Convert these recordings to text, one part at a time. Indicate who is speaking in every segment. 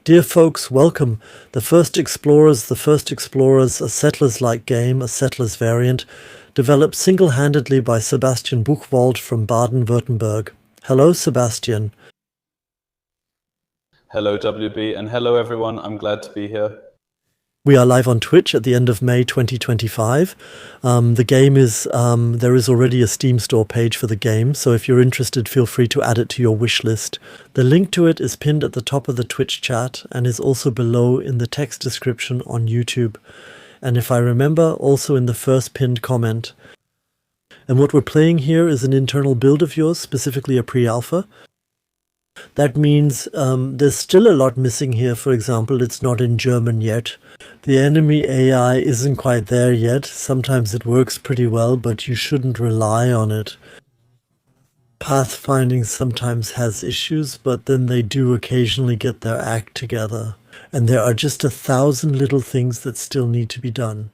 Speaker 1: Dear folks, welcome. The First Explorers, a Settlers-like game, a Settlers variant, developed single-handedly by Sebastian Buchwald from Baden-Württemberg. Hello, Sebastian.
Speaker 2: Hello, WB, and hello, everyone. I'm glad to be here.
Speaker 1: We are live on Twitch at the end of May 2025. The game is, there is already a Steam store page for the game, so if you're interested, feel free to add it to your wish list. The link to it is pinned at the top of the Twitch chat and is also below in the text description on YouTube. And if I remember, also in the first pinned comment. And what we're playing here is an internal build of yours, specifically a pre-alpha. That means there's still a lot missing here. For example, it's not in German yet. The enemy AI isn't quite there yet. Sometimes it works pretty well, but you shouldn't rely on it. Pathfinding sometimes has issues, but then they do occasionally get their act together. And there are just 1,000 little things that still need to be done.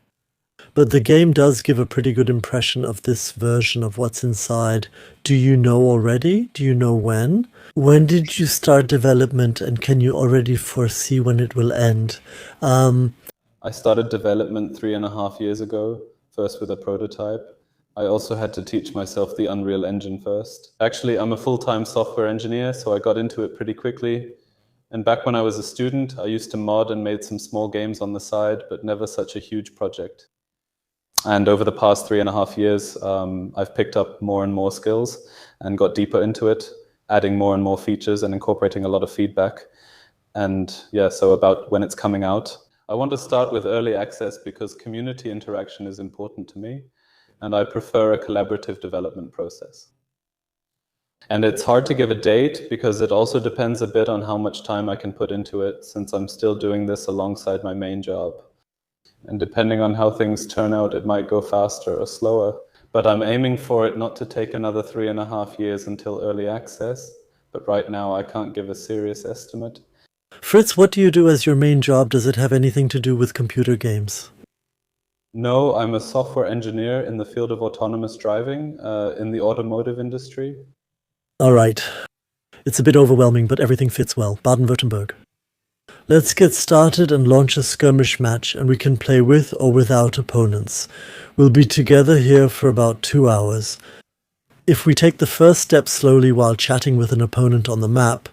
Speaker 1: But the game does give a pretty good impression of this version of what's inside. Do you know already? Do you know when? When did you start development, and can you already foresee when it will end?
Speaker 2: I started development 3.5 years ago, first with a prototype. I also had to teach myself the Unreal Engine first. Actually, I'm a full-time software engineer, so I got into it pretty quickly. And back when I was a student, I used to mod and made some small games on the side, but never such a huge project. And over the past 3.5 years, I've picked up more and more skills and got deeper into it, adding more and more features and incorporating a lot of feedback. And yeah, so about when it's coming out. I want to start with early access because community interaction is important to me, and I prefer a collaborative development process. And it's hard to give a date because it also depends a bit on how much time I can put into it, since I'm still doing this alongside my main job. And depending on how things turn out, it might go faster or slower. But I'm aiming for it not to take another 3.5 years until early access. But right now, I can't give a serious estimate.
Speaker 1: Fritz, what do you do as your main job? Does it have anything to do with computer games?
Speaker 2: No, I'm a software engineer in the field of autonomous driving in the automotive industry.
Speaker 1: All right. It's a bit overwhelming, but everything fits well. Baden-Württemberg. Let's get started and launch a skirmish match, and we can play with or without opponents. We'll be together here for about 2 hours. If we take the first step slowly while chatting with an opponent on the map,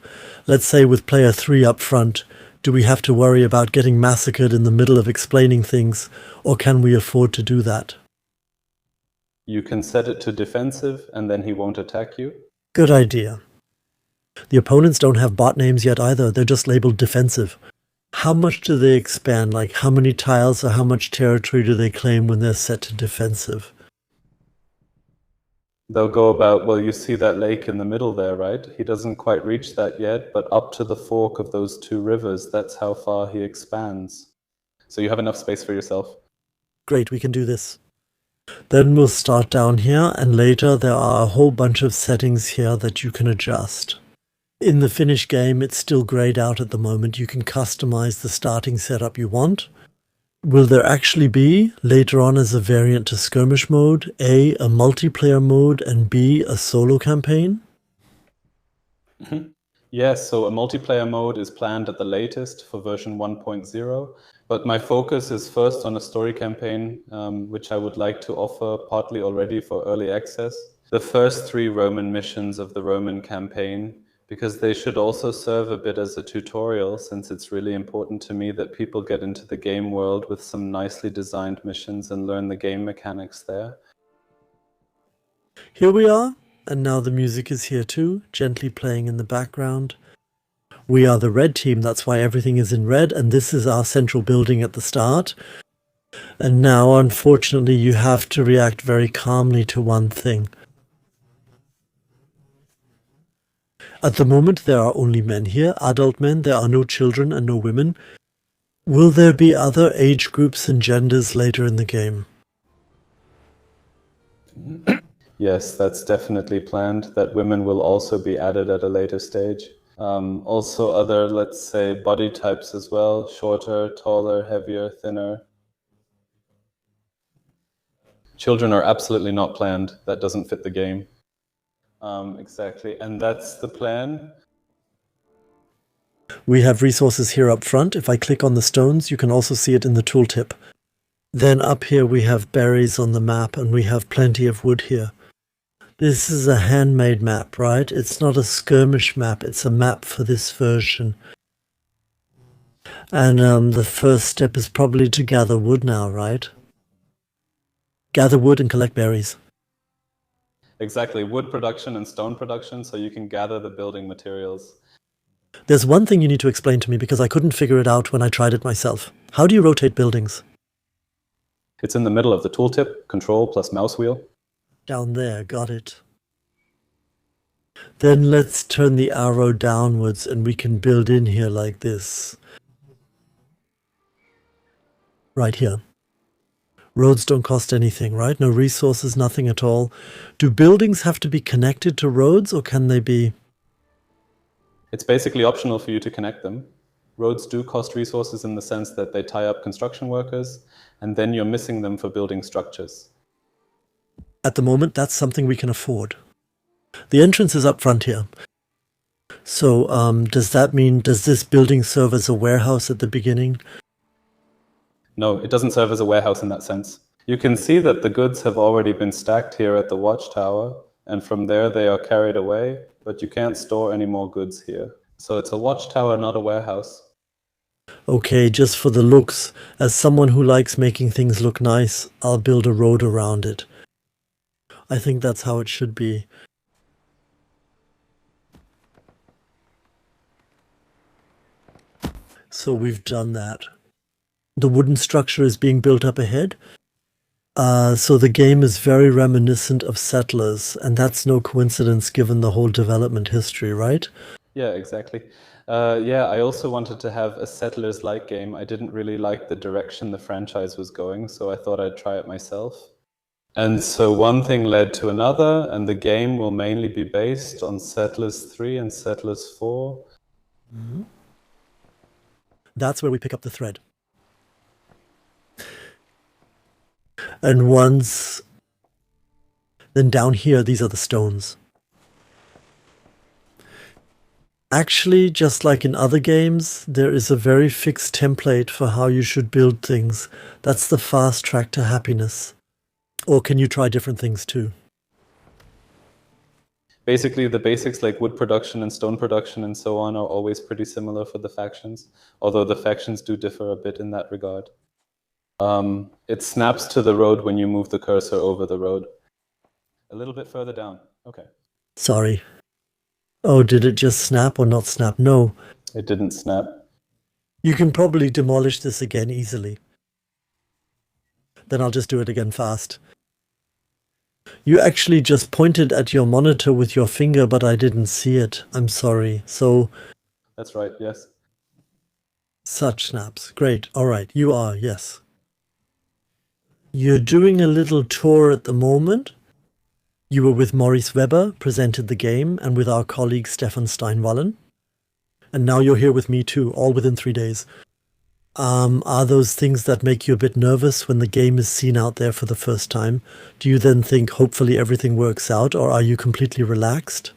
Speaker 1: let's say with player 3 up front, do we have to worry about getting massacred in the middle of explaining things, or can we afford to do that?
Speaker 2: You can set it to defensive, and then he won't attack you.
Speaker 1: Good idea. The opponents don't have bot names yet either, they're just labeled defensive. How much do they expand? Like, how many tiles or how much territory do they claim when they're set to defensive?
Speaker 2: They'll go about, well, you see that lake in the middle there, right? He doesn't quite reach that yet, but up to the fork of those 2 rivers, that's how far he expands. So you have enough space for yourself.
Speaker 1: Great, we can do this. Then we'll start down here, and later there are a whole bunch of settings here that you can adjust. In the finished game, it's still grayed out at the moment. You can customize the starting setup you want. Will there actually be, later on as a variant to skirmish mode, A, a multiplayer mode, and B, a solo campaign?
Speaker 2: Yes, so a multiplayer mode is planned at the latest for version 1.0, but my focus is first on a story campaign, which I would like to offer partly already for early access. The first 3 Roman missions of the Roman campaign, because they should also serve a bit as a tutorial, since it's really important to me that people get into the game world with some nicely designed missions and learn the game mechanics there.
Speaker 1: Here we are, and now the music is here too, gently playing in the background. We are the red team, that's why everything is in red, and this is our central building at the start. And now, unfortunately, you have to react very calmly to one thing. At the moment, there are only men here, adult men. There are no children and no women. Will there be other age groups and genders later in the game?
Speaker 2: Yes, that's definitely planned, that women will also be added at a later stage. Also other, let's say, body types as well, shorter, taller, heavier, thinner. Children are absolutely not planned. That doesn't fit the game. Exactly, and that's the plan.
Speaker 1: We have resources here up front. If I click on the stones, you can also see it in the tooltip. Then up here we have berries on the map, and we have plenty of wood here. This is a handmade map, right? It's not a skirmish map, it's a map for this version. And the first step is probably to gather wood now, right? Gather wood and collect berries.
Speaker 2: Exactly, wood production and stone production, so you can gather the building materials.
Speaker 1: There's one thing you need to explain to me because I couldn't figure it out when I tried it myself. How do you rotate buildings?
Speaker 2: It's in the middle of the tooltip, control plus mouse wheel.
Speaker 1: Down there, got it. Then let's turn the arrow downwards and we can build in here like this. Right here. Roads don't cost anything, right? No resources, nothing at all. Do buildings have to be connected to roads, or can they be?
Speaker 2: It's basically optional for you to connect them. Roads do cost resources in the sense that they tie up construction workers, and then you're missing them for building structures.
Speaker 1: At the moment, that's something we can afford. The entrance is up front here. So does that mean, does this building serve as a warehouse at the beginning?
Speaker 2: No, it doesn't serve as a warehouse in that sense. You can see that the goods have already been stacked here at the watchtower, and from there they are carried away, but you can't store any more goods here. So it's a watchtower, not a warehouse.
Speaker 1: Okay, just for the looks, as someone who likes making things look nice, I'll build a road around it. I think that's how it should be. So we've done that. The wooden structure is being built up ahead. So the game is very reminiscent of Settlers, and that's no coincidence given the whole development history, right?
Speaker 2: Yeah, exactly. I also wanted to have a Settlers-like game. I didn't really like the direction the franchise was going, so I thought I'd try it myself. And so one thing led to another, and the game will mainly be based on Settlers 3 and Settlers 4.
Speaker 1: Mm-hmm. That's where we pick up the thread. And then down here, these are the stones. Actually, just like in other games, there is a very fixed template for how you should build things. That's the fast track to happiness. Or can you try different things too?
Speaker 2: Basically, the basics like wood production and stone production and so on are always pretty similar for the factions, although the factions do differ a bit in that regard. It snaps to the road when you move the cursor over the road. A little bit further down. Okay.
Speaker 1: Sorry. Oh, did it just snap or not snap? No.
Speaker 2: It didn't snap.
Speaker 1: You can probably demolish this again easily. Then I'll just do it again fast. You actually just pointed at your monitor with your finger, but I didn't see it. I'm sorry. So...
Speaker 2: That's right, yes.
Speaker 1: Such snaps. Great. All right. You are, yes. You're doing a little tour at the moment. You were with Maurice Weber, presented the game, and with our colleague Stefan Steinwallen. And now you're here with me too, all within 3 days. Are those things that make you a bit nervous when the game is seen out there for the first time? Do you then think hopefully everything works out, or are you completely relaxed?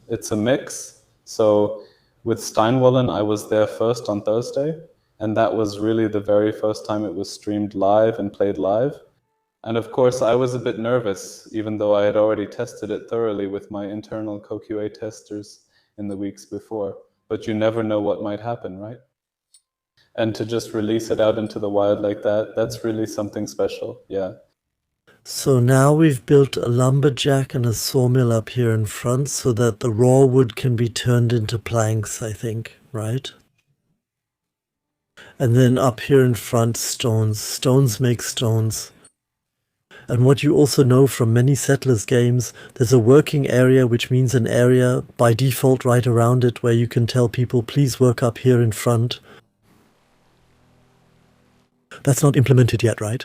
Speaker 2: It's a mix. So with Steinwallen, I was there first on Thursday, and that was really the very first time it was streamed live and played live. And of course, I was a bit nervous, even though I had already tested it thoroughly with my internal co-QA testers in the weeks before. But you never know what might happen, right? And to just release it out into the wild like that, that's really something special, yeah.
Speaker 1: So now we've built a lumberjack and a sawmill up here in front so that the raw wood can be turned into planks, I think, right? And then up here in front, stones. Stones make stones. And what you also know from many Settlers games, there's a working area, which means an area by default right around it where you can tell people, please work up here in front. That's not implemented yet, right?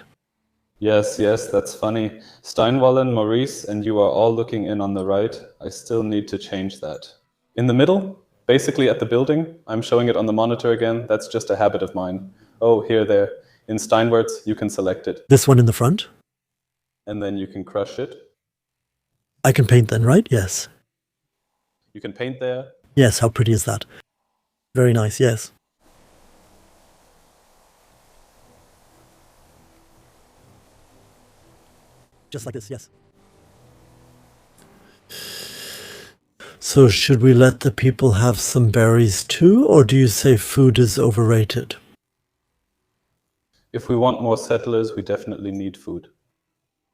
Speaker 2: Yes, that's funny. Steinwallen, Maurice, and you are all looking in on the right. I still need to change that. In the middle, basically at the building, I'm showing it on the monitor again. That's just a habit of mine. Oh, here, there. In Steinwärts, you can select it.
Speaker 1: This one in the front?
Speaker 2: And then you can crush it.
Speaker 1: I can paint then, right? Yes.
Speaker 2: You can paint there.
Speaker 1: Yes, how pretty is that? Very nice, yes. Just like this, yes. So should we let the people have some berries too, or do you say food is overrated?
Speaker 2: If we want more settlers, we definitely need food.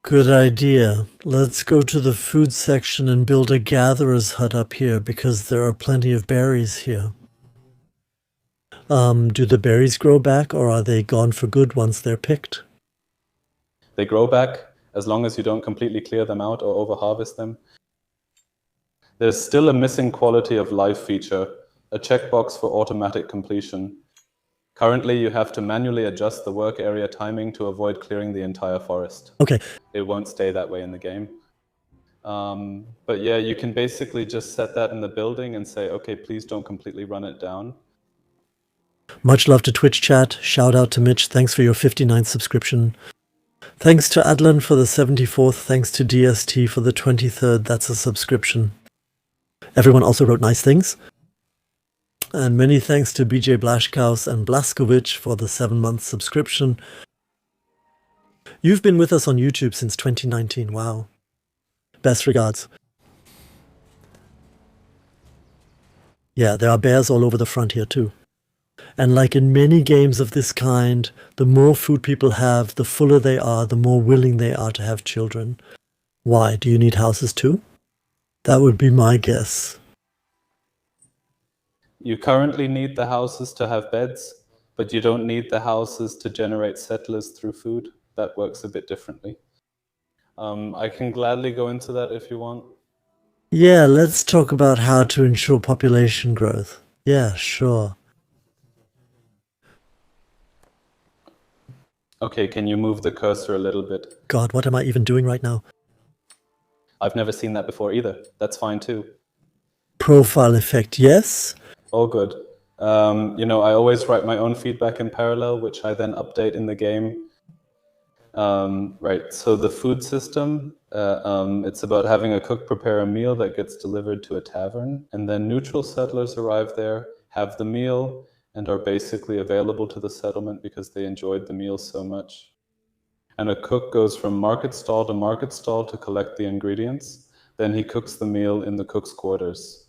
Speaker 1: Good idea. Let's go to the food section and build a gatherer's hut up here because there are plenty of berries here. Do the berries grow back or are they gone for good once they're picked?
Speaker 2: They grow back as long as you don't completely clear them out or over-harvest them. There's still a missing quality of life feature, a checkbox for automatic completion. Currently, you have to manually adjust the work area timing to avoid clearing the entire forest.
Speaker 1: Okay.
Speaker 2: It won't stay that way in the game. But yeah, you can basically just set that in the building and say, okay, please don't completely run it down.
Speaker 1: Much love to Twitch chat. Shout out to Mitch. Thanks for your 59th subscription. Thanks to Adlan for the 74th. Thanks to DST for the 23rd. That's a subscription. Everyone also wrote nice things. And many thanks to BJ Blashkaus and Blaskovic for the 7-month subscription. You've been with us on YouTube since 2019. Wow. Best regards. Yeah, there are bears all over the front here too. And like in many games of this kind, the more food people have, the fuller they are, the more willing they are to have children. Why? Do you need houses too? That would be my guess.
Speaker 2: You currently need the houses to have beds, but you don't need the houses to generate settlers through food. That works a bit differently. I can gladly go into that if you want.
Speaker 1: Yeah, let's talk about how to ensure population growth. Yeah, sure.
Speaker 2: Okay, can you move the cursor a little bit?
Speaker 1: God, what am I even doing right now?
Speaker 2: I've never seen that before either. That's fine too.
Speaker 1: Profile effect, yes.
Speaker 2: All good. I always write my own feedback in parallel, which I then update in the game. Right, so the food system, it's about having a cook prepare a meal that gets delivered to a tavern, and then neutral settlers arrive there, have the meal, and are basically available to the settlement because they enjoyed the meal so much. And a cook goes from market stall to collect the ingredients. Then he cooks the meal in the cook's quarters.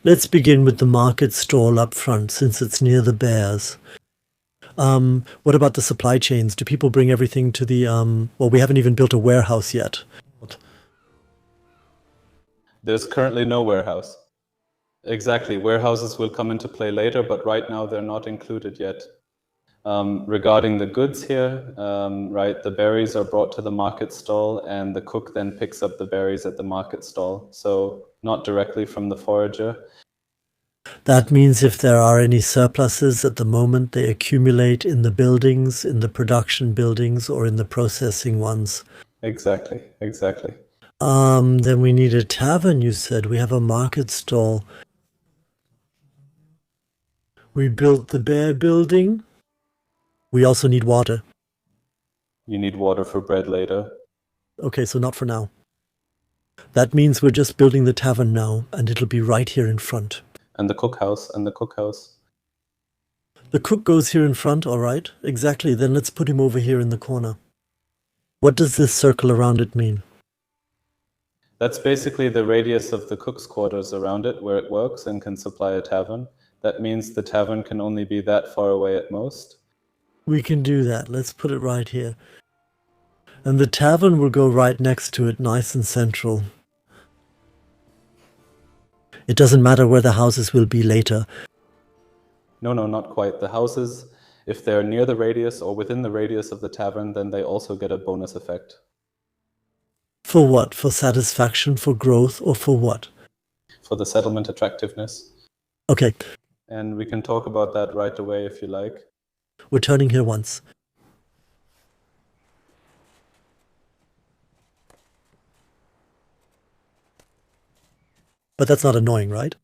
Speaker 1: Let's begin with the market stall up front, since it's near the bears. What about the supply chains? Do people bring everything to the, well, we haven't even built a warehouse yet.
Speaker 2: There's currently no warehouse. Exactly, warehouses will come into play later, but right now they're not included yet. Regarding the goods here, right, the berries are brought to the market stall and the cook then picks up the berries at the market stall. So not directly from the forager.
Speaker 1: That means if there are any surpluses at the moment, they accumulate in the buildings, in the production buildings, or in the processing ones.
Speaker 2: Exactly.
Speaker 1: Then we need a tavern, you said. We have a market stall. We built the bear building. We also need water.
Speaker 2: You need water for bread later.
Speaker 1: Okay, so not for now. That means we're just building the tavern now, and it'll be right here in front.
Speaker 2: And the cookhouse.
Speaker 1: The cook goes here in front, all right? Exactly, then let's put him over here in the corner. What does this circle around it mean?
Speaker 2: That's basically the radius of the cook's quarters around it, where it works and can supply a tavern. That means the tavern can only be that far away at most.
Speaker 1: We can do that. Let's put it right here. And the tavern will go right next to it, nice and central. It doesn't matter where the houses will be later.
Speaker 2: No, not quite. The houses, if they're near the radius or within the radius of the tavern, then they also get a bonus effect.
Speaker 1: For what? For satisfaction, for growth, or for what?
Speaker 2: For the settlement attractiveness.
Speaker 1: Okay.
Speaker 2: And we can talk about that right away if you like.
Speaker 1: We're turning here once. But that's not annoying, right?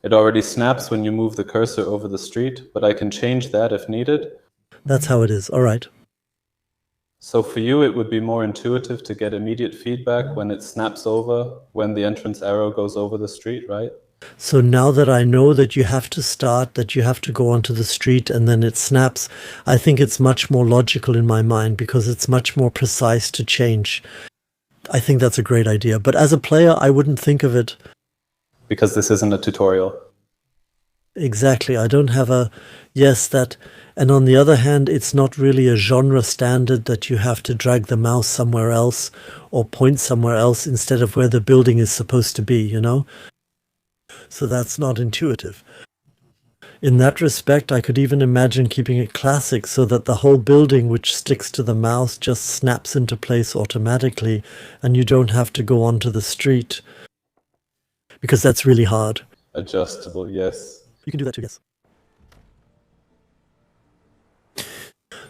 Speaker 2: It already snaps when you move the cursor over the street, but I can change that if needed.
Speaker 1: That's how it is. All right.
Speaker 2: So for you, it would be more intuitive to get immediate feedback when it snaps over, when the entrance arrow goes over the street, right?
Speaker 1: So now that I know that you have to start, that you have to go onto the street and then it snaps, I think it's much more logical in my mind because it's much more precise to change. I think that's a great idea. But as a player, I wouldn't think of it.
Speaker 2: Because this isn't a tutorial.
Speaker 1: Exactly. I don't have a yes, that. And on the other hand, it's not really a genre standard that you have to drag the mouse somewhere else or point somewhere else instead of where the building is supposed to be, you know? So that's not intuitive. In that respect, I could even imagine keeping it classic so that the whole building which sticks to the mouse just snaps into place automatically and you don't have to go onto the street. Because that's really hard.
Speaker 2: Adjustable, yes.
Speaker 1: You can do that too, yes.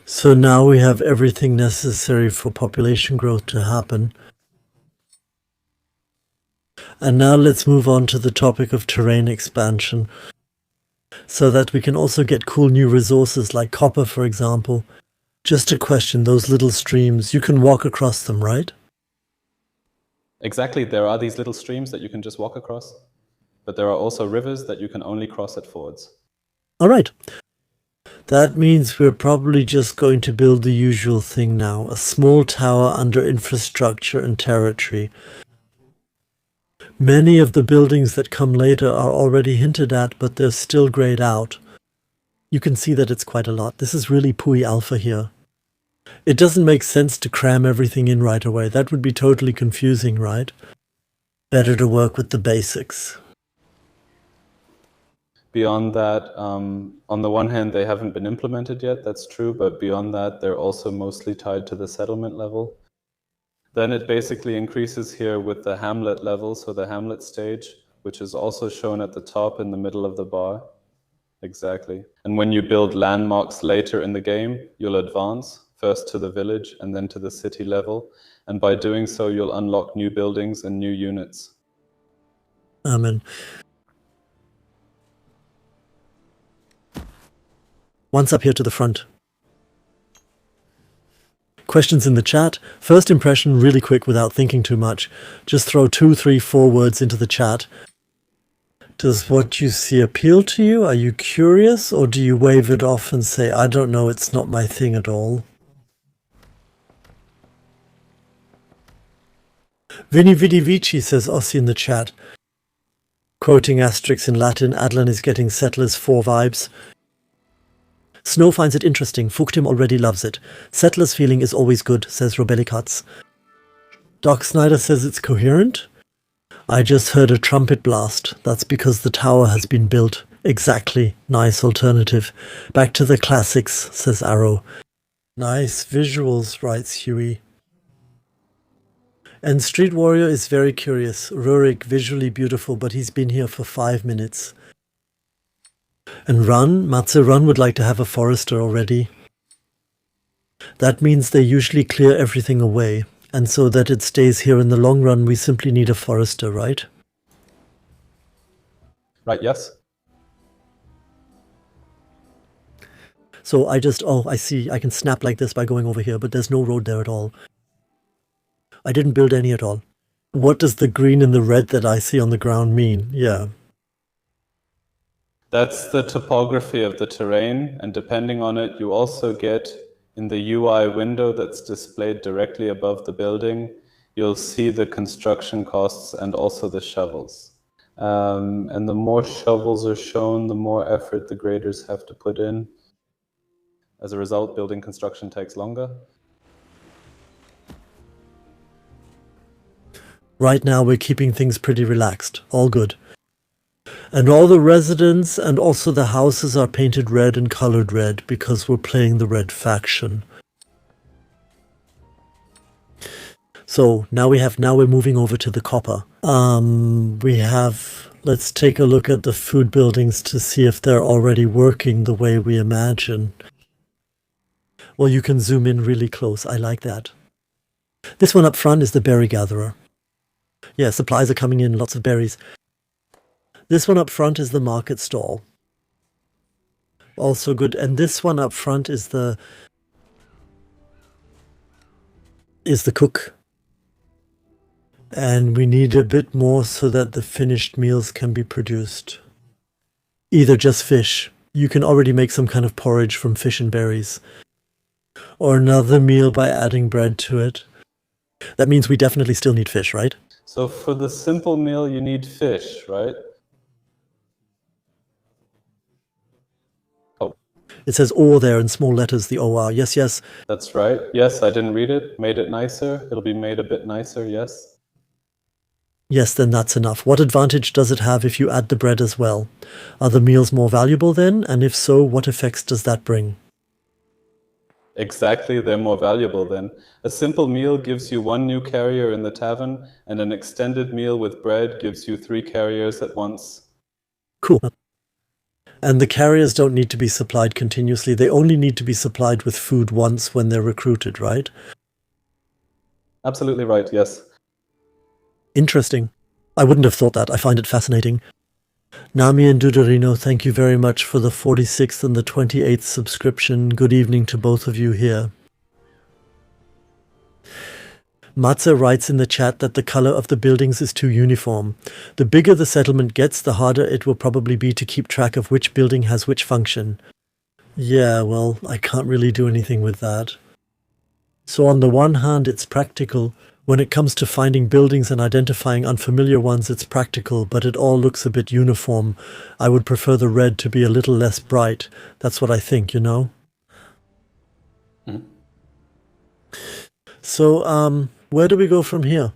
Speaker 1: So now we have everything necessary for population growth to happen. And now let's move on to the topic of terrain expansion, so that we can also get cool new resources like copper, for example. Just a question, those little streams, you can walk across them, right?
Speaker 2: Exactly, there are these little streams that you can just walk across, but there are also rivers that you can only cross at fords.
Speaker 1: All right. That means we're probably just going to build the usual thing now, a small tower under infrastructure and territory. Many of the buildings that come later are already hinted at, but they're still grayed out. You can see that it's quite a lot. This is really Pui Alpha here. It doesn't make sense to cram everything in right away. That would be totally confusing, right? Better to work with the basics.
Speaker 2: Beyond that, on the one hand, they haven't been implemented yet, that's true, but beyond that, they're also mostly tied to the settlement level. Then it basically increases here with the hamlet level, so the hamlet stage, which is also shown at the top in the middle of the bar. Exactly. And when you build landmarks later in the game, you'll advance first to the village and then to the city level. And by doing so, you'll unlock new buildings and new units.
Speaker 1: Amen. Once up here to the front. Questions in the chat. First impression, really quick without thinking too much. Just throw 2, 3, 4 words into the chat. Does what you see appeal to you? Are you curious? Or do you wave it off and say, I don't know, it's not my thing at all? Vini Vidi Vici, says Ossi in the chat. Quoting Asterix in Latin, Adlan is getting Settlers 4 vibes. Snow finds it interesting. Fugtim already loves it. Settlers feeling is always good, says Robelicats. Doc Snyder says it's coherent. I just heard a trumpet blast. That's because the tower has been built. Exactly. Nice alternative. Back to the classics, says Arrow. Nice visuals, writes Huey. And Street Warrior is very curious. Rurik, visually beautiful, but he's been here for 5 minutes. And Matze Run would like to have a forester already. That means they usually clear everything away. And so that it stays here in the long run, we simply need a forester, right?
Speaker 2: Right, yes.
Speaker 1: So I see, I can snap like this by going over here, but there's no road there at all. I didn't build any at all. What does the green and the red that I see on the ground mean? Yeah.
Speaker 2: That's the topography of the terrain, and depending on it, you also get in the UI window that's displayed directly above the building, you'll see the construction costs and also the shovels. And the more shovels are shown, the more effort the graders have to put in. As a result, building construction takes longer.
Speaker 1: Right now we're keeping things pretty relaxed. All good. And all the residents and also the houses are painted red and colored red because we're playing the red faction. So now we're moving over to the copper. Let's take a look at the food buildings to see if they're already working the way we imagine. Well, you can zoom in really close. I like that. This one up front is the berry gatherer. Yeah, supplies are coming in, lots of berries. This one up front is the market stall. Also good. And this one up front is the is the cook. And we need a bit more so that the finished meals can be produced. Either just fish. You can already make some kind of porridge from fish and berries. Or another meal by adding bread to it. That means we definitely still need fish, right?
Speaker 2: So for the simple meal, you need fish, right? Oh,
Speaker 1: It says or there in small letters, the OR. Yes, yes.
Speaker 2: that's right. Yes, I didn't read it. Made it nicer. It'll be made a bit nicer, yes.
Speaker 1: Yes, then that's enough. What advantage does it have if you add the bread as well? Are the meals more valuable then? And if so, what effects does that bring?
Speaker 2: Exactly, they're more valuable then. A simple meal gives you 1 new carrier in the tavern, and an extended meal with bread gives you 3 carriers at once.
Speaker 1: Cool. And the carriers don't need to be supplied continuously. They only need to be supplied with food once when they're recruited, right?
Speaker 2: Absolutely right, yes.
Speaker 1: Interesting. I wouldn't have thought that. I find it fascinating. Nami and Duderino, thank you very much for the 46th and the 28th subscription. Good evening to both of you here. Matze writes in the chat that the color of the buildings is too uniform. The bigger the settlement gets, the harder it will probably be to keep track of which building has which function. Yeah, well, I can't really do anything with that. So on the one hand, it's practical. When it comes to finding buildings and identifying unfamiliar ones, it's practical, but it all looks a bit uniform. I would prefer the red to be a little less bright. That's what I think, you know?
Speaker 2: Mhm.
Speaker 1: So, where do we go from here?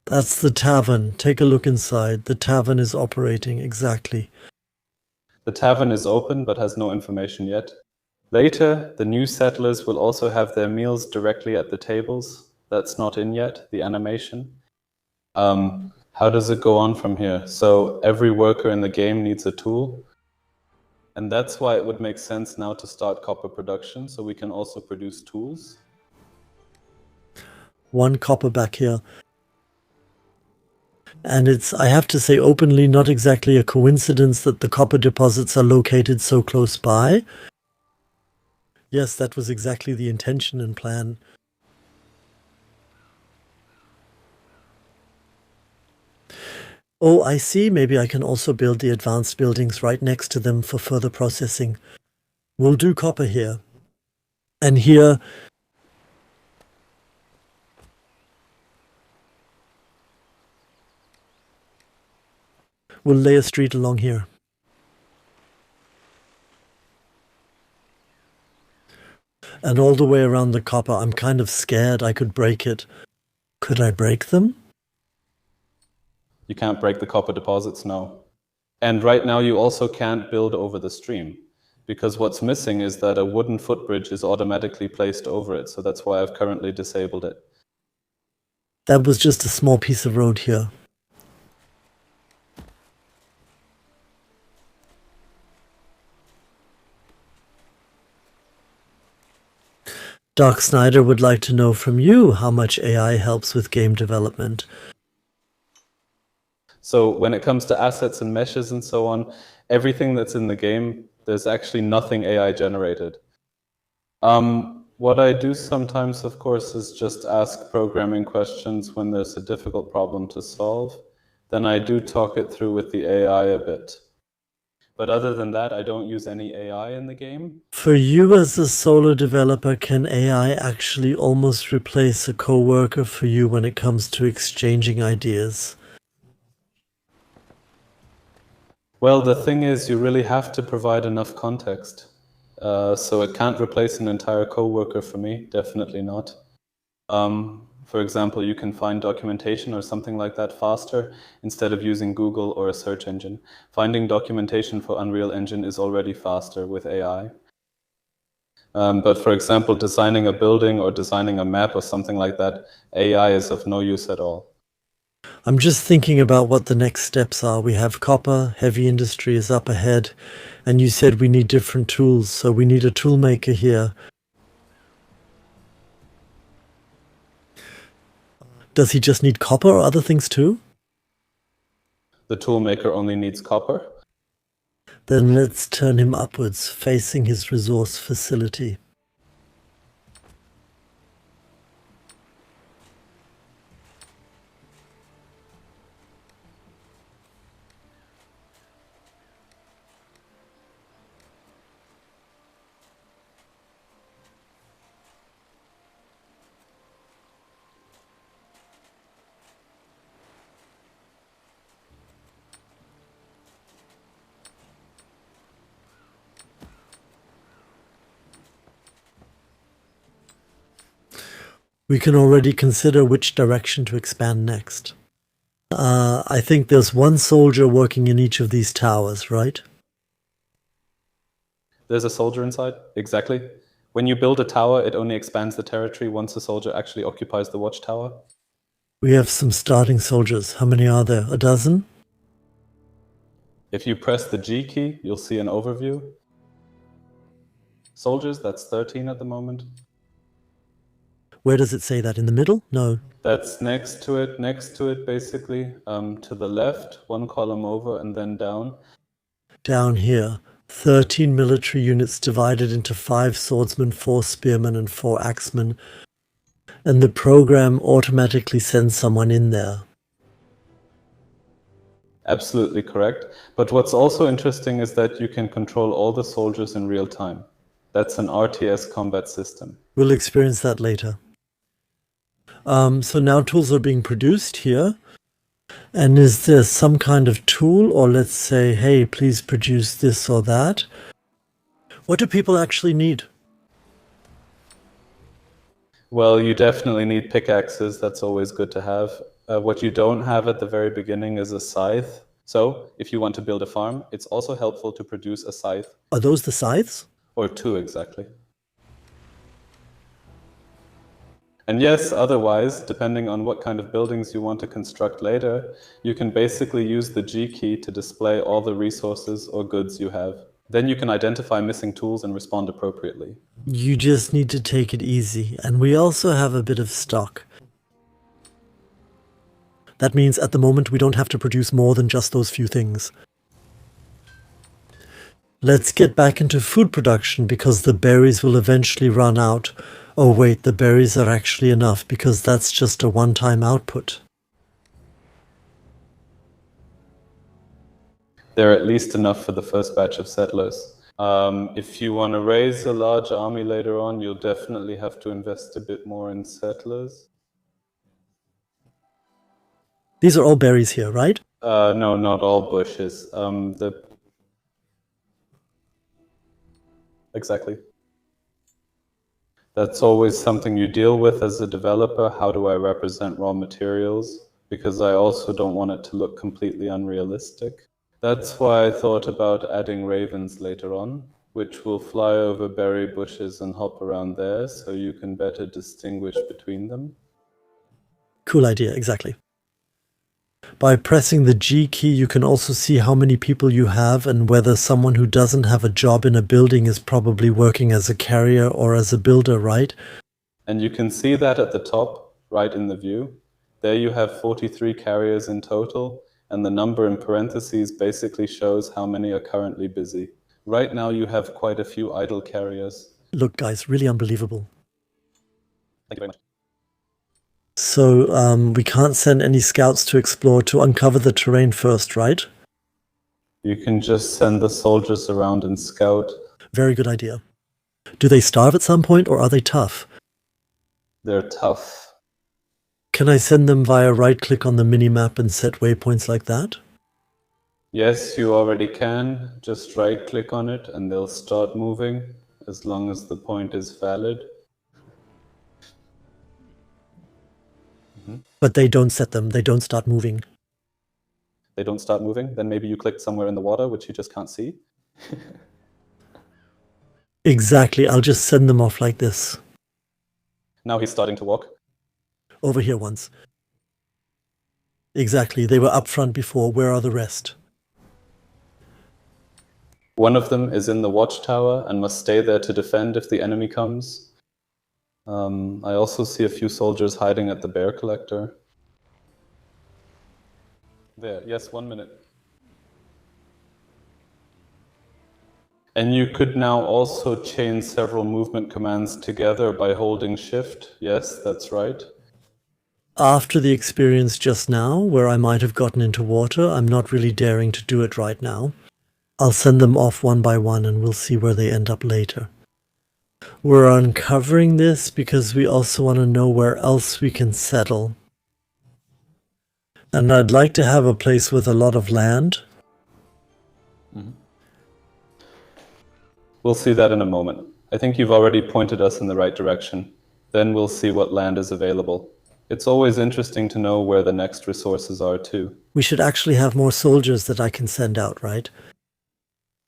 Speaker 1: That's the tavern. Take a look inside. The tavern is operating, exactly.
Speaker 2: The tavern is open but has no information yet. Later, the new settlers will also have their meals directly at the tables. That's not in yet, the animation. How does it go on from here? So every worker in the game needs a tool. And that's why it would make sense now to start copper production, so we can also produce tools.
Speaker 1: 1 copper back here. And it's, I have to say openly, not exactly a coincidence that the copper deposits are located so close by. Yes, that was exactly the intention and plan. Oh, I see. Maybe I can also build the advanced buildings right next to them for further processing. We'll do copper here. And here, we'll lay a street along here. And all the way around the copper, I'm kind of scared I could break it. Could I break them?
Speaker 2: You can't break the copper deposits, no. And right now you also can't build over the stream, because what's missing is that a wooden footbridge is automatically placed over it, so that's why I've currently disabled it.
Speaker 1: That was just a small piece of road here. Doc Snyder would like to know from you how much AI helps with game development.
Speaker 2: So when it comes to assets and meshes and so on, everything that's in the game, there's actually nothing AI generated. What I do sometimes, of course, is just ask programming questions when there's a difficult problem to solve. Then I do talk it through with the AI a bit. But other than that, I don't use any AI in the game.
Speaker 1: For you as a solo developer, can AI actually almost replace a coworker for you when it comes to exchanging ideas?
Speaker 2: Well, the thing is, you really have to provide enough context. So it can't replace an entire coworker for me, definitely not. For example, you can find documentation or something like that faster instead of using Google or a search engine. Finding documentation for Unreal Engine is already faster with AI. But for example, designing a building or designing a map or something like that, AI is of no use at all.
Speaker 1: I'm just thinking about what the next steps are. We have copper, heavy industry is up ahead, and you said we need different tools, so we need a tool maker here. Does he just need copper or other things too?
Speaker 2: The toolmaker only needs copper.
Speaker 1: Then let's turn him upwards, facing his resource facility. We can already consider which direction to expand next. I think there's one soldier working in each of these towers, right?
Speaker 2: There's a soldier inside, exactly. When you build a tower, it only expands the territory once a soldier actually occupies the watchtower.
Speaker 1: We have some starting soldiers. How many are there? A dozen?
Speaker 2: If you press the G key, you'll see an overview. Soldiers, that's 13 at the moment.
Speaker 1: Where does it say that? In the middle? No.
Speaker 2: That's next to it basically, to the left, one column over and then down.
Speaker 1: Down here. 13 military units divided into 5 swordsmen, 4 spearmen, and 4 axemen. And the program automatically sends someone in there.
Speaker 2: Absolutely correct. But what's also interesting is that you can control all the soldiers in real time. That's an RTS combat system.
Speaker 1: We'll experience that later. So now tools are being produced here. And is there some kind of tool, or let's say, hey, please produce this or that? What do people actually need?
Speaker 2: Well, you definitely need pickaxes. That's always good to have. What you don't have at the very beginning is a scythe. So if you want to build a farm, it's also helpful to produce a scythe.
Speaker 1: Are those the scythes?
Speaker 2: Or 2 exactly. And yes, otherwise, depending on what kind of buildings you want to construct later, you can basically use the G key to display all the resources or goods you have. Then you can identify missing tools and respond appropriately.
Speaker 1: You just need to take it easy. And we also have a bit of stock. That means at the moment we don't have to produce more than just those few things. Let's get back into food production because the berries will eventually run out. Oh wait, the berries are actually enough because that's just a one-time output.
Speaker 2: They're at least enough for the first batch of settlers. If you want to raise a large army later on, you'll definitely have to invest a bit more in settlers.
Speaker 1: These are all berries here, right?
Speaker 2: No, not all bushes. Exactly. That's always something you deal with as a developer. How do I represent raw materials? Because I also don't want it to look completely unrealistic. That's why I thought about adding ravens later on, which will fly over berry bushes and hop around there so you can better distinguish between them.
Speaker 1: Cool idea, exactly. By pressing the G key, you can also see how many people you have and whether someone who doesn't have a job in a building is probably working as a carrier or as a builder, right?
Speaker 2: And you can see that at the top, right in the view. There you have 43 carriers in total, and the number in parentheses basically shows how many are currently busy. Right now you have quite a few idle carriers.
Speaker 1: Look, guys, really unbelievable.
Speaker 2: Thank you very much.
Speaker 1: So we can't send any scouts to explore to uncover the terrain first, right?
Speaker 2: You can just send the soldiers around and scout.
Speaker 1: Very good idea. Do they starve at some point, or are they tough?
Speaker 2: They're tough.
Speaker 1: Can I send them via right-click on the minimap and set waypoints like that?
Speaker 2: Yes, you already can. Just right-click on it and they'll start moving as long as the point is valid.
Speaker 1: But they don't set them, they don't start moving.
Speaker 2: They don't start moving, then maybe you clicked somewhere in the water, which you just can't see.
Speaker 1: Exactly, I'll just send them off like this.
Speaker 2: Now he's starting to walk.
Speaker 1: Over here once. Exactly, they were up front before. Where are the rest?
Speaker 2: One of them is in the watchtower and must stay there to defend if the enemy comes. I also see a few soldiers hiding at the bear collector. There, yes, 1 minute. And you could now also chain several movement commands together by holding shift. Yes, that's right.
Speaker 1: After the experience just now, where I might have gotten into water, I'm not really daring to do it right now. I'll send them off one by one and we'll see where they end up later. We're uncovering this because we also want to know where else we can settle. And I'd like to have a place with a lot of land.
Speaker 2: We'll see that in a moment. I think you've already pointed us in the right direction. Then we'll see what land is available. It's always interesting to know where the next resources are too.
Speaker 1: We should actually have more soldiers that I can send out, right?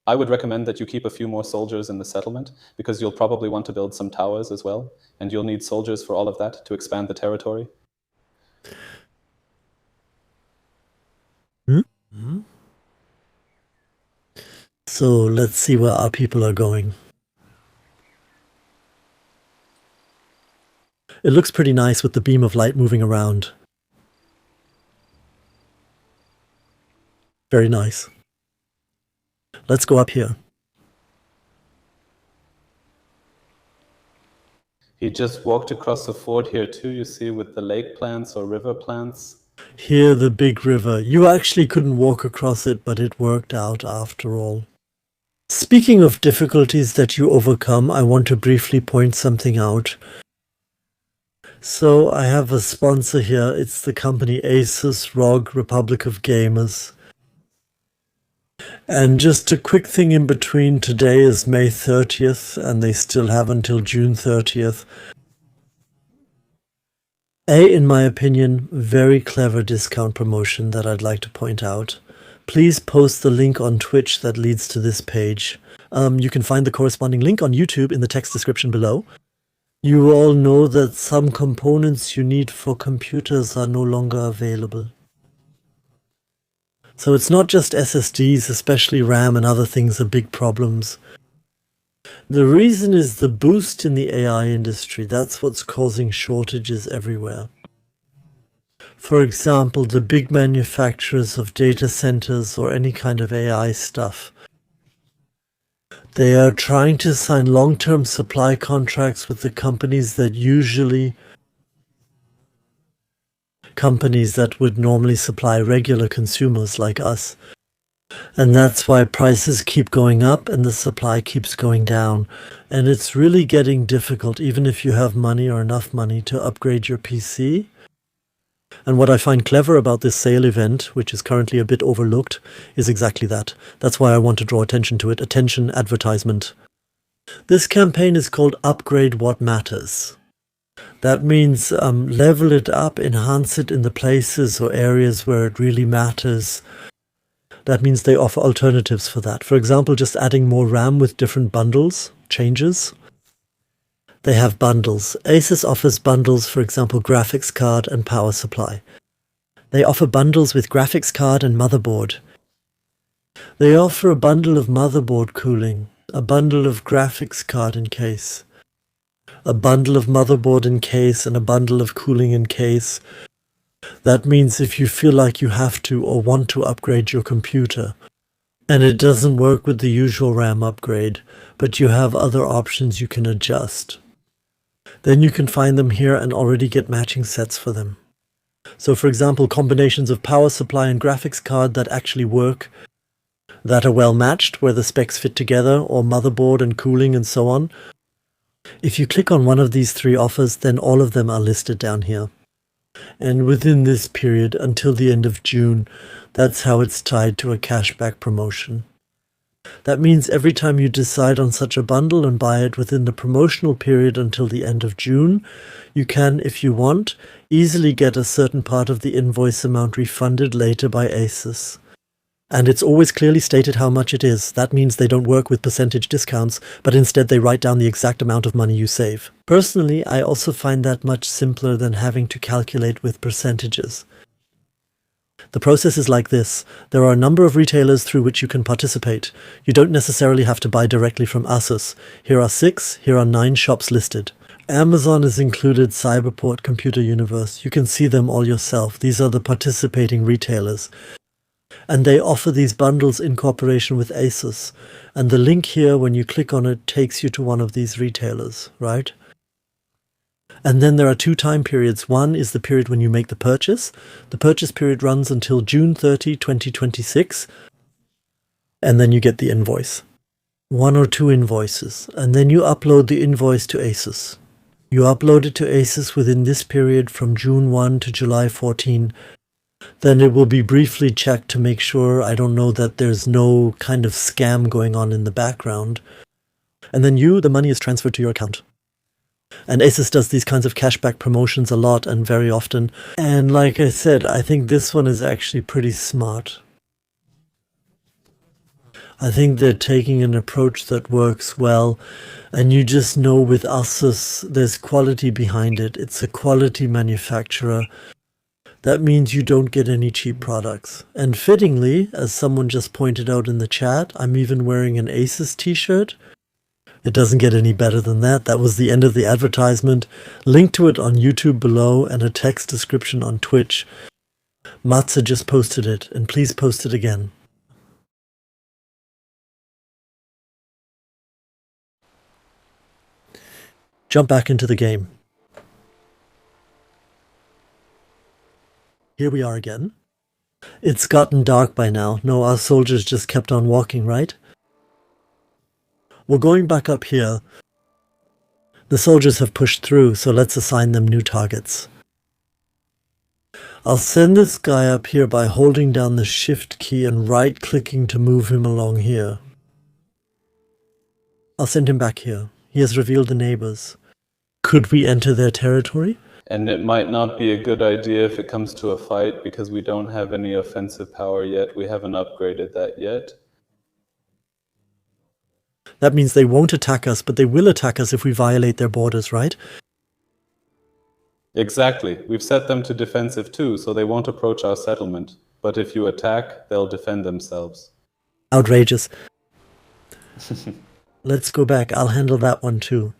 Speaker 2: I would recommend that you keep a few more soldiers in the settlement, because you'll probably want to build some towers as well, and you'll need soldiers for all of that to expand the territory.
Speaker 1: So let's see where our people are going. It looks pretty nice with the beam of light moving around. Very nice. Let's go up here.
Speaker 2: He just walked across the ford here too, you see, with the lake plants or river plants.
Speaker 1: Here, the big river. You actually couldn't walk across it, but it worked out after all. Speaking of difficulties that you overcome, I want to briefly point something out. So I have a sponsor here. It's the company Asus ROG Republic of Gamers. And just a quick thing in between, today is May 30th, and they still have until June 30th. In my opinion, very clever discount promotion that I'd like to point out. Please post the link on Twitch that leads to this page. You can find the corresponding link on YouTube in the text description below. You all know that some components you need for computers are no longer available. So it's not just SSDs, especially RAM and other things are big problems. The reason is the boost in the AI industry. That's what's causing shortages everywhere. For example, the big manufacturers of data centers or any kind of AI stuff. They are trying to sign long-term supply contracts with the companies that would normally supply regular consumers like us. And that's why prices keep going up and the supply keeps going down. And it's really getting difficult, even if you have money or enough money, to upgrade your PC. And what I find clever about this sale event, which is currently a bit overlooked, is exactly that. That's why I want to draw attention to it. Attention advertisement. This campaign is called Upgrade What Matters. That means level it up, enhance it in the places or areas where it really matters. That means they offer alternatives for that. For example, just adding more RAM with different bundles, changes. They have bundles. Asus offers bundles, for example, graphics card and power supply. They offer bundles with graphics card and motherboard. They offer a bundle of motherboard cooling, a bundle of graphics card in case, a bundle of motherboard in case, and a bundle of cooling in case. That means if you feel like you have to or want to upgrade your computer, and it doesn't work with the usual RAM upgrade, but you have other options you can adjust, then you can find them here and already get matching sets for them. So for example, combinations of power supply and graphics card that actually work, that are well matched, where the specs fit together, or motherboard and cooling and so on. If you click on one of these three offers, then all of them are listed down here. And within this period, until the end of June, that's how it's tied to a cashback promotion. That means every time you decide on such a bundle and buy it within the promotional period until the end of June, you can, if you want, easily get a certain part of the invoice amount refunded later by Asus. And it's always clearly stated how much it is. That means they don't work with percentage discounts, but instead they write down the exact amount of money you save. Personally, I also find that much simpler than having to calculate with percentages. The process is like this. There are a number of retailers through which you can participate. You don't necessarily have to buy directly from Asus. Here are 6, here are 9 shops listed. Amazon is included, Cyberport, Computer Universe. You can see them all yourself. These are the participating retailers. And they offer these bundles in cooperation with Asus. And the link here, when you click on it, takes you to one of these retailers, right? And then there are 2 time periods. One is the period when you make the purchase. The purchase period runs until June 30, 2026. And then you get the invoice. 1 or 2 invoices. And then you upload the invoice to Asus. You upload it to Asus within this period from June 1 to July 14. Then it will be briefly checked to make sure, I don't know, that there's no kind of scam going on in the background. And then the money is transferred to your account. And Asus does these kinds of cashback promotions a lot and very often. And like I said, I think this one is actually pretty smart. I think they're taking an approach that works well. And you just know with Asus, there's quality behind it. It's a quality manufacturer. That means you don't get any cheap products. And fittingly, as someone just pointed out in the chat, I'm even wearing an Asus t-shirt. It doesn't get any better than that. That was the end of the advertisement. Link to it on YouTube below and a text description on Twitch. Matze just posted it, and please post it again. Jump back into the game. Here we are again. It's gotten dark by now. No, our soldiers just kept on walking, right? We're going back up here. The soldiers have pushed through, so let's assign them new targets. I'll send this guy up here by holding down the shift key and right-clicking to move him along here. I'll send him back here. He has revealed the neighbors. Could we enter their territory?
Speaker 2: And it might not be a good idea if it comes to a fight because we don't have any offensive power yet. We haven't upgraded that yet.
Speaker 1: That means they won't attack us, but they will attack us if we violate their borders, right?
Speaker 2: Exactly. We've set them to defensive too, so they won't approach our settlement. But if you attack, they'll defend themselves.
Speaker 1: Outrageous. Let's go back. I'll handle that one too.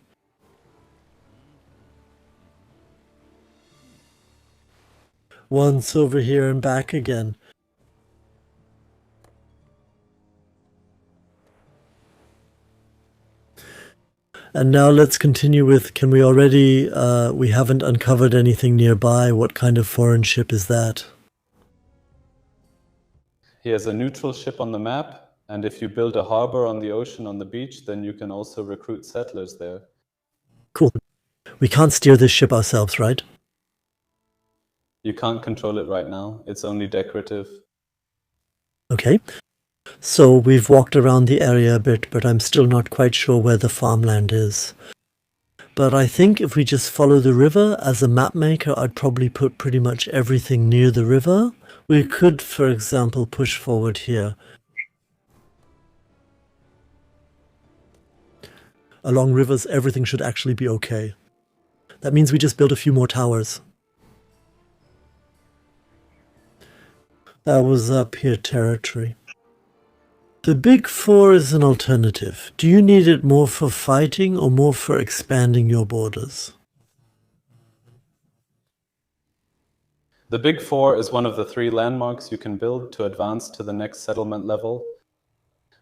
Speaker 1: Once over here and back again. And now let's continue with, can we already, we haven't uncovered anything nearby. What kind of foreign ship is that?
Speaker 2: He has a neutral ship on the map, and if you build a harbor on the ocean on the beach, then you can also recruit settlers there.
Speaker 1: Cool. We can't steer this ship ourselves, right?
Speaker 2: You can't control it right now. It's only decorative.
Speaker 1: Okay. So we've walked around the area a bit, but I'm still not quite sure where the farmland is. But I think if we just follow the river, as a map maker, I'd probably put pretty much everything near the river. We could, for example, push forward here. Along rivers, everything should actually be okay. That means we just build a few more towers. That was up here territory. The Big Four is an alternative. Do you need it more for fighting or more for expanding your borders?
Speaker 2: The Big Four is one of the 3 landmarks you can build to advance to the next settlement level.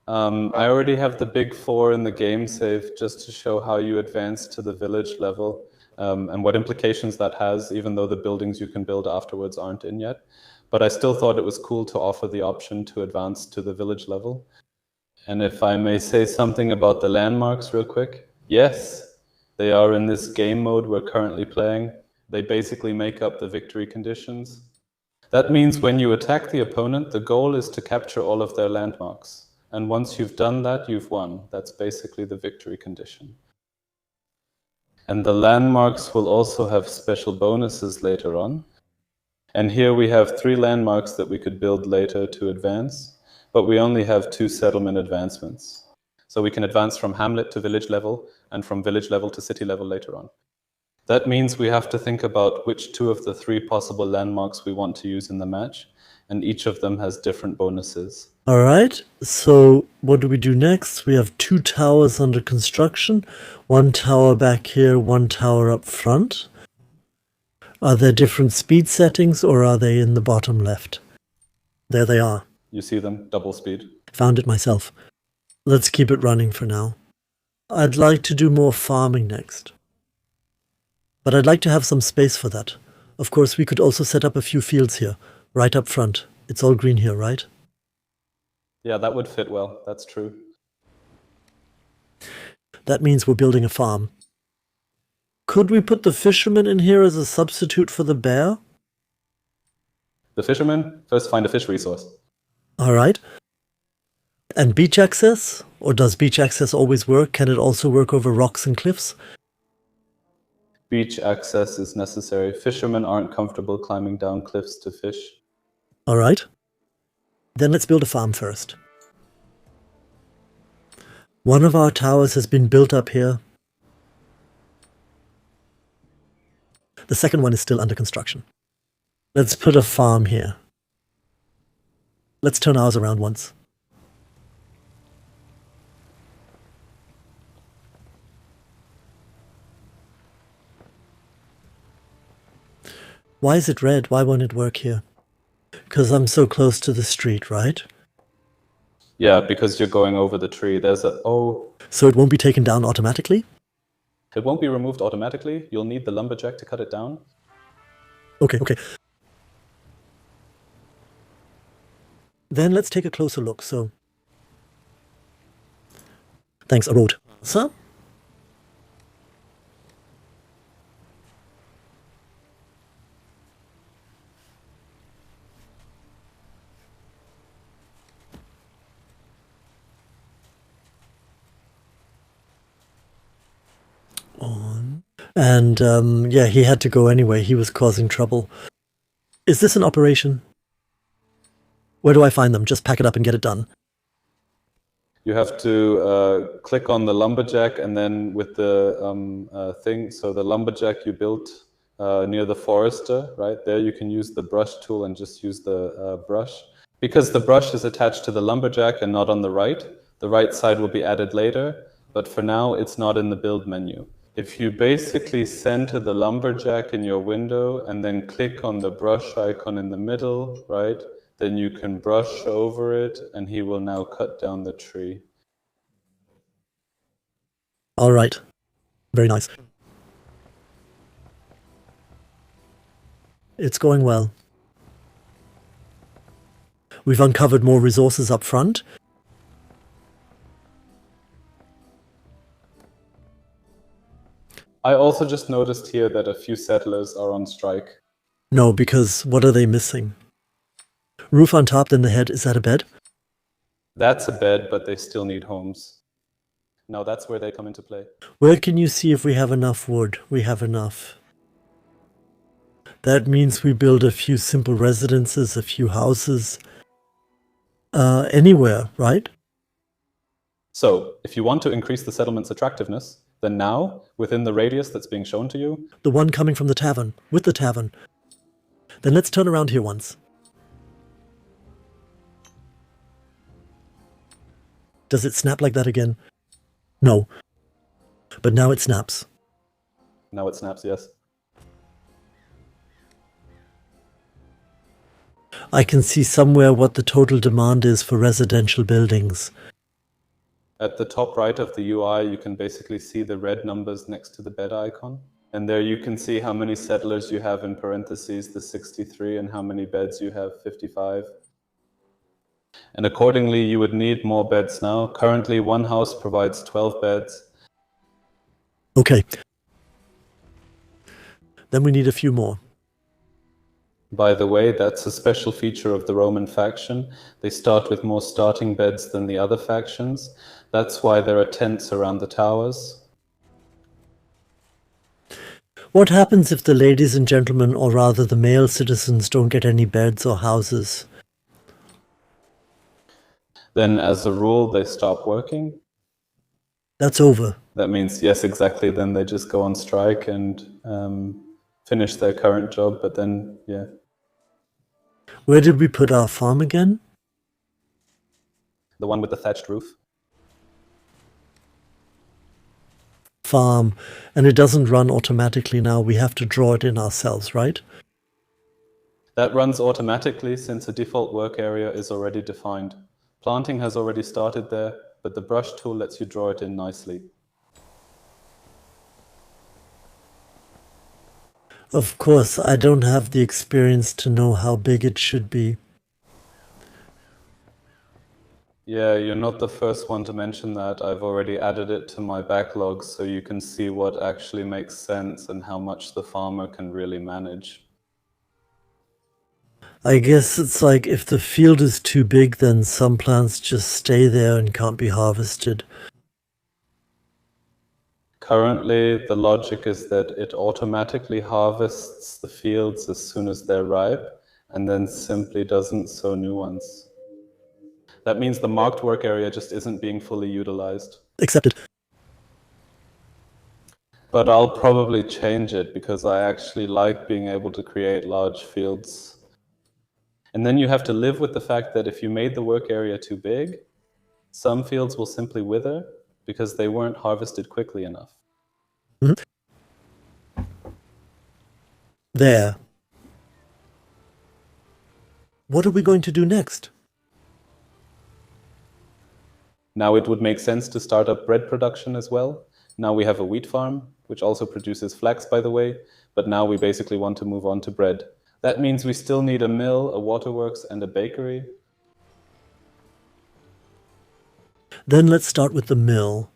Speaker 2: I already have the Big Four in the game save just to show how you advance to the village level and what implications that has, even though the buildings you can build afterwards aren't in yet. But I still thought it was cool to offer the option to advance to the village level. And if I may say something about the landmarks real quick, yes, they are in this game mode we're currently playing. They basically make up the victory conditions. That means when you attack the opponent, the goal is to capture all of their landmarks. And once you've done that, you've won. That's basically the victory condition. And the landmarks will also have special bonuses later on. And here we have 3 landmarks that we could build later to advance, but we only have 2 settlement advancements. So we can advance from hamlet to village level and from village level to city level later on. That means we have to think about which 2 of the 3 possible landmarks we want to use in the match, and each of them has different bonuses.
Speaker 1: All right, so what do we do next? We have 2 towers under construction, 1 tower back here, 1 tower up front. Are there different speed settings or are they in the bottom left? There they are.
Speaker 2: You see them, double speed.
Speaker 1: Found it myself. Let's keep it running for now. I'd like to do more farming next. But I'd like to have some space for that. Of course, we could also set up a few fields here, right up front. It's all green here, right?
Speaker 2: Yeah, that would fit well. That's true.
Speaker 1: That means we're building a farm. Could we put the fisherman in here as a substitute for the bear?
Speaker 2: The fisherman? First find a fish resource.
Speaker 1: All right. And beach access? Or does beach access always work? Can it also work over rocks and cliffs?
Speaker 2: Beach access is necessary. Fishermen aren't comfortable climbing down cliffs to fish.
Speaker 1: All right. Then let's build a farm first. One of our towers has been built up here. The second one is still under construction. Let's put a farm here. Let's turn ours around once. Why is it red? Why won't it work here? Because I'm so close to the street, right?
Speaker 2: Yeah, because you're going over the tree. There's a... Oh,
Speaker 1: So it won't be taken down automatically?
Speaker 2: it won't be removed automatically. You'll need the lumberjack to cut it down.
Speaker 1: Okay. Then let's take a closer look. So, thanks, a road. So, on. And yeah, he had to go anyway. He was causing trouble. Is this an operation? Where do I find them? Just pack it up and get it done.
Speaker 2: You have to click on the lumberjack and then with the thing. So the lumberjack you built near the forester, right there, you can use the brush tool and just use the brush. Because the brush is attached to the lumberjack and not on the right side will be added later. But for now, it's not in the build menu. If you basically center the lumberjack in your window and then click on the brush icon in the middle, right? Then you can brush over it and he will now cut down the tree.
Speaker 1: All right. Very nice. It's going well. We've uncovered more resources up front.
Speaker 2: I also just noticed here that a few settlers are on strike.
Speaker 1: No, because what are they missing? Roof on top, then the head. Is that a bed?
Speaker 2: That's a bed, but they still need homes. Now that's where they come into play.
Speaker 1: Where can you see if we have enough wood? We have enough. That means we build a few simple residences, a few houses. Anywhere, right?
Speaker 2: So, if you want to increase the settlement's attractiveness, then now, within the radius that's being shown to you...
Speaker 1: The one coming from the tavern, with the tavern. Then let's turn around here once. Does it snap like that again? No. But now it snaps.
Speaker 2: Now it snaps, yes.
Speaker 1: I can see somewhere what the total demand is for residential buildings.
Speaker 2: At the top right of the UI, you can basically see the red numbers next to the bed icon. And there you can see how many settlers you have in parentheses, the 63, and how many beds you have, 55. And accordingly, you would need more beds now. Currently, one house provides 12 beds.
Speaker 1: Okay. Then we need a few more.
Speaker 2: By the way, that's a special feature of the Roman faction. They start with more starting beds than the other factions. That's why there are tents around the towers.
Speaker 1: What happens if the ladies and gentlemen, or rather the male citizens, don't get any beds or houses?
Speaker 2: Then, as a rule, they stop working.
Speaker 1: That's over.
Speaker 2: That means, yes, exactly. Then they just go on strike and finish their current job. But then, yeah.
Speaker 1: Where did we put our farm again?
Speaker 2: The one with the thatched roof.
Speaker 1: Farm. And it doesn't run automatically now. We have to draw it in ourselves, right?
Speaker 2: That runs automatically since a default work area is already defined. Planting has already started there, but the brush tool lets you draw it in nicely.
Speaker 1: Of course, I don't have the experience to know how big it should be.
Speaker 2: Yeah, you're not the first one to mention that. I've already added it to my backlog so you can see what actually makes sense and how much the farmer can really manage.
Speaker 1: I guess it's like if the field is too big, then some plants just stay there and can't be harvested.
Speaker 2: Currently, the logic is that it automatically harvests the fields as soon as they're ripe and then simply doesn't sow new ones. That means the marked work area just isn't being fully utilized.
Speaker 1: Accepted.
Speaker 2: But I'll probably change it because I actually like being able to create large fields. And then you have to live with the fact that if you made the work area too big, some fields will simply wither because they weren't harvested quickly enough.
Speaker 1: There. What are we going to do next?
Speaker 2: Now it would make sense to start up bread production as well. Now we have a wheat farm, which also produces flax, by the way, but now we basically want to move on to bread. That means we still need a mill, a waterworks, and a bakery.
Speaker 1: Then let's start with the mill.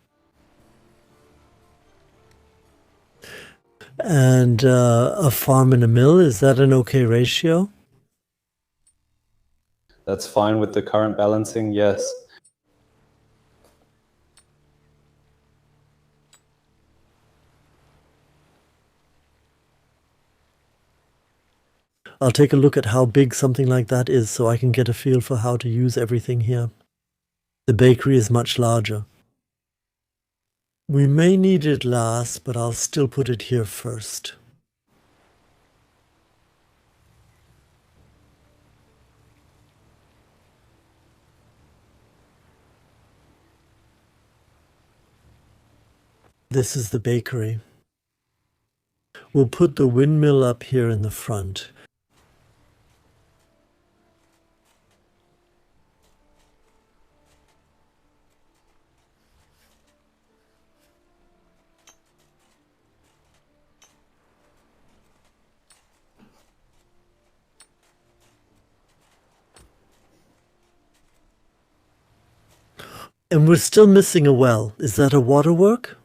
Speaker 1: And a farm and a mill, is that an okay ratio?
Speaker 2: That's fine with the current balancing, yes.
Speaker 1: I'll take a look at how big something like that is so I can get a feel for how to use everything here. The bakery is much larger. We may need it last, but I'll still put it here first. This is the bakery. We'll put the windmill up here in the front. And we're still missing a well. Is that a waterwork?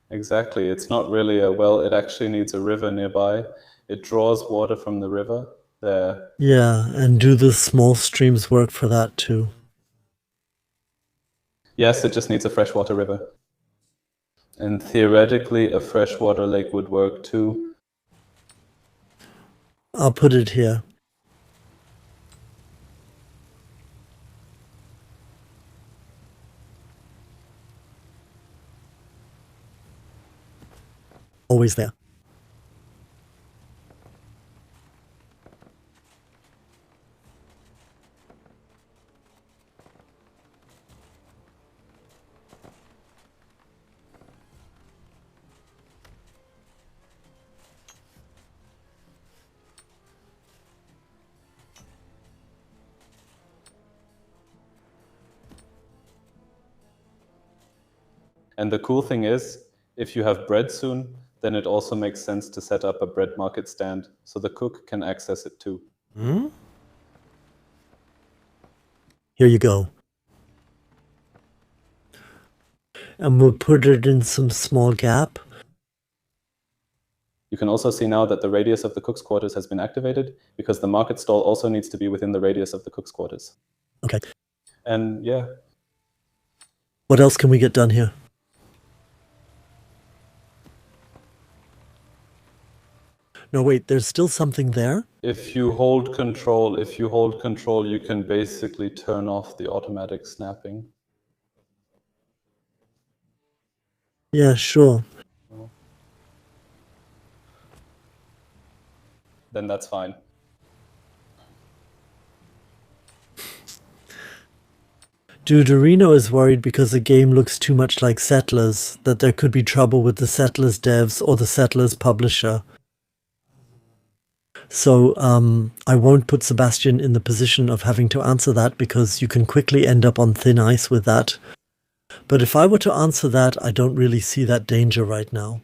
Speaker 2: Exactly. It's not really a well, it actually needs a river nearby. It draws water from the river there.
Speaker 1: Yeah, and do the small streams work for that too?
Speaker 2: Yes, it just needs a freshwater river. And theoretically, a freshwater lake would work too.
Speaker 1: I'll put it here. Always there.
Speaker 2: And the cool thing is, if you have bread soon, then it also makes sense to set up a bread market stand so the cook can access it too.
Speaker 1: Here you go. And we'll put it in some small gap.
Speaker 2: You can also see now that the radius of the cook's quarters has been activated because the market stall also needs to be within the radius of the cook's quarters.
Speaker 1: Okay.
Speaker 2: And yeah.
Speaker 1: What else can we get done here? No, wait, there's still something there?
Speaker 2: If you hold control, you can basically turn off the automatic snapping.
Speaker 1: Yeah, sure.
Speaker 2: Then that's fine.
Speaker 1: Duderino is worried because the game looks too much like Settlers, that there could be trouble with the Settlers devs or the Settlers publisher. So I won't put Sebastian in the position of having to answer that because you can quickly end up on thin ice with that. But if I were to answer that, I don't really see that danger right now.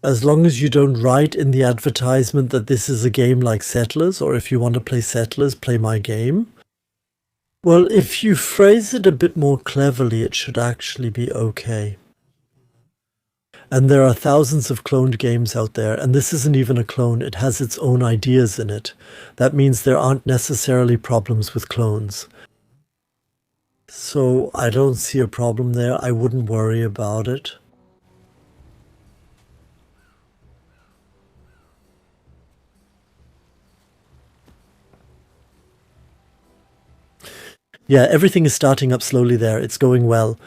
Speaker 1: As long as you don't write in the advertisement that this is a game like Settlers, or if you want to play Settlers, play my game. Well, if you phrase it a bit more cleverly, it should actually be okay. And there are thousands of cloned games out there, and this isn't even a clone, it has its own ideas in it. That means there aren't necessarily problems with clones. So I don't see a problem there. I wouldn't worry about it. Yeah, everything is starting up slowly there. It's going well.